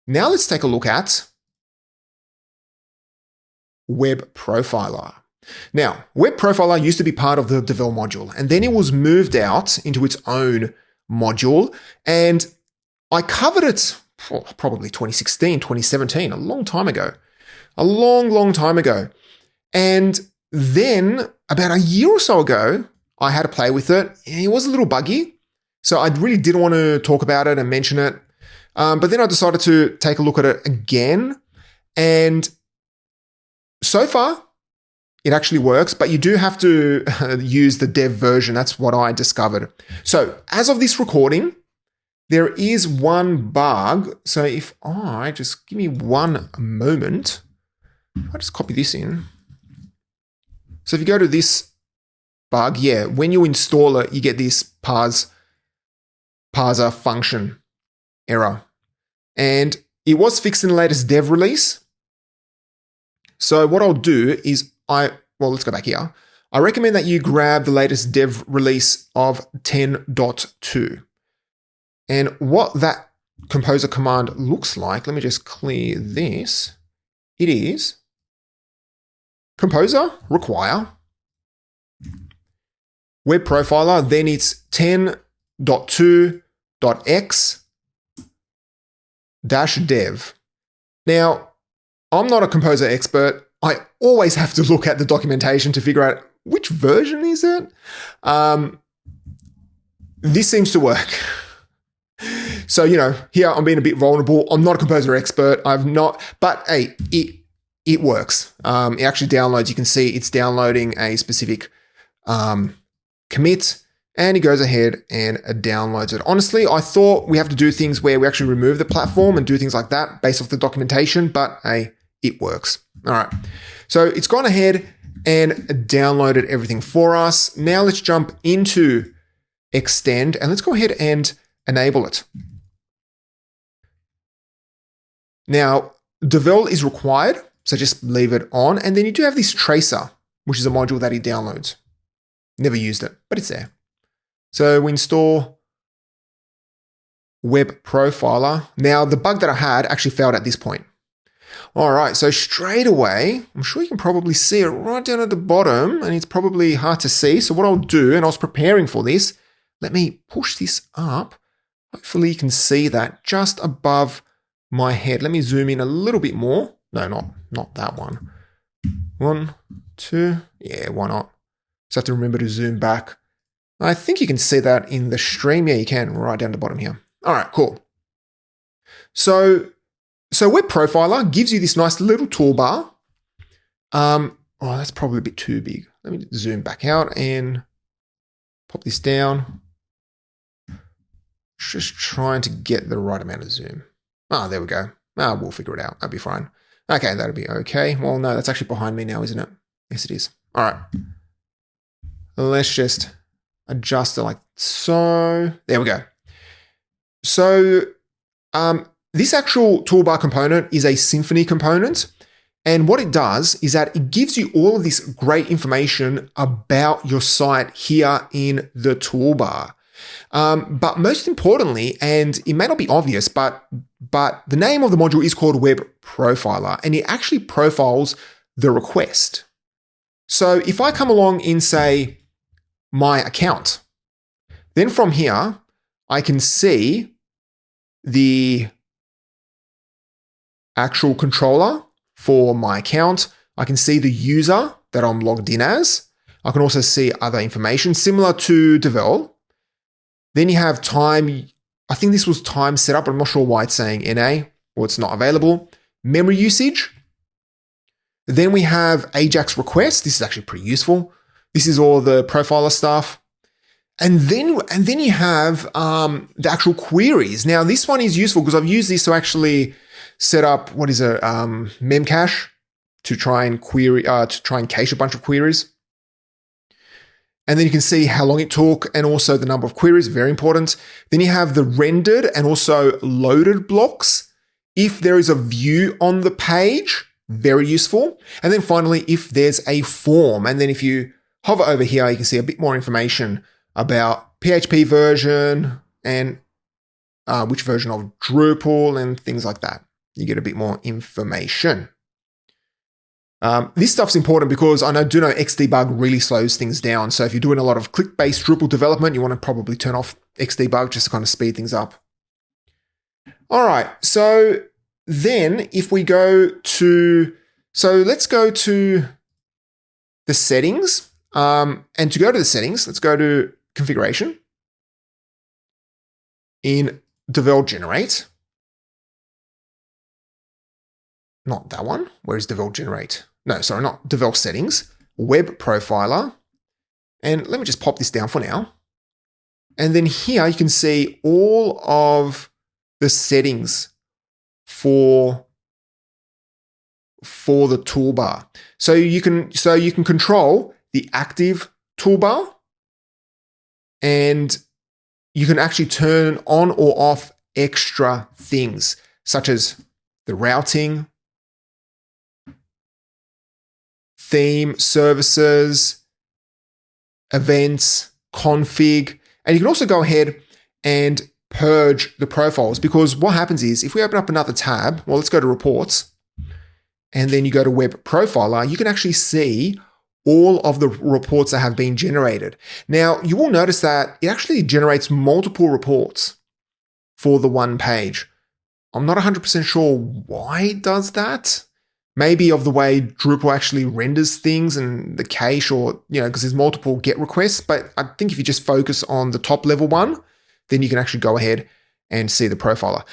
Now let's take a look at WebProfiler. Now, WebProfiler used to be part of the Devel module, and then it was moved out into its own module, and I covered it probably 2016, 2017, a long time ago. A long time ago. And then about a year or so ago, I had to play with it. It was a little buggy, so I really didn't want to talk about it and mention it. But then I decided to take a look at it again, and so far, it actually works, but you do have to use the dev version. That's what I discovered. So as of this recording, there is one bug. So if I just give me one moment, I'll just copy this in. So if you go to this bug, yeah, when you install it, you get this parser function error. And it was fixed in the latest dev release. So what I'll do is let's go back here. I recommend that you grab the latest dev release of 10.2. And what that composer command looks like, let me just clear this. It is composer require WebProfiler, then it's 10.2.x-dev. Now, I'm not a composer expert. I always have to look at the documentation to figure out which version is it. This seems to work. So, here I'm being a bit vulnerable. I'm not a composer expert. But hey, it works. It actually downloads. You can see it's downloading a specific commit, and it goes ahead and downloads it. Honestly, I thought we have to do things where we actually remove the platform and do things like that based off the documentation, but hey, it works. All right. So it's gone ahead and downloaded everything for us. Now let's jump into extend and let's go ahead and enable it. Now, Devel is required, so just leave it on. And then you do have this tracer, which is a module that he downloads. Never used it, but it's there. So we install WebProfiler. Now, the bug that I had actually failed at this point. All right, so straight away, I'm sure you can probably see it right down at the bottom, and it's probably hard to see. So what I'll do, and I was preparing for this, let me push this up. Hopefully you can see that just above my head. Let me zoom in a little bit more. No, not that one. 1, 2, yeah, why not? Just have to remember to zoom back. I think you can see that in the stream. Yeah, you can, right down the bottom here. All right, cool. So WebProfiler gives you this nice little toolbar. That's probably a bit too big. Let me zoom back out and pop this down. Just trying to get the right amount of zoom. There we go. We'll figure it out. That'll be fine. Okay, that'll be okay. Well, no, that's actually behind me now, isn't it? Yes, it is. All right. Let's just adjust it like so. There we go. So this actual toolbar component is a Symfony component. And what it does is that it gives you all of this great information about your site here in the toolbar. But most importantly, and it may not be obvious, but the name of the module is called WebProfiler, and it actually profiles the request. So if I come along in, say, my account, then from here, I can see the actual controller for my account. I can see the user that I'm logged in as. I can also see other information similar to Devel. Then you have time. I think this was time setup, but I'm not sure why it's saying NA or it's not available. Memory usage. Then we have Ajax requests. This is actually pretty useful. This is all the profiler stuff. And then you have the actual queries. Now this one is useful because I've used this to actually set up memcache to try and cache a bunch of queries. And then you can see how long it took and also the number of queries, very important. Then you have the rendered and also loaded blocks. If there is a view on the page, very useful. And then finally, if there's a form, and then if you hover over here, you can see a bit more information about PHP version and which version of Drupal and things like that. You get a bit more information. This stuff's important because I do know Xdebug really slows things down. So if you're doing a lot of click-based Drupal development, you want to probably turn off Xdebug just to kind of speed things up. All right, so then if we go to, let's go to the settings. And to go to the settings, let's go to configuration in Devel Generate. Not that one. Where is Devel Generate? No, sorry, not Devel Settings. WebProfiler. And let me just pop this down for now. And then here you can see all of the settings for the toolbar. So you can control the active toolbar, and you can actually turn on or off extra things such as the routing, theme, services, events, config, and you can also go ahead and purge the profiles, because what happens is if we open up another tab, well, let's go to reports, and then you go to WebProfiler, you can actually see all of the reports that have been generated. Now, you will notice that it actually generates multiple reports for the one page. I'm not 100% sure why it does that. Maybe of the way Drupal actually renders things and the cache, or, because there's multiple GET requests. But I think if you just focus on the top level one, then you can actually go ahead and see the profiler.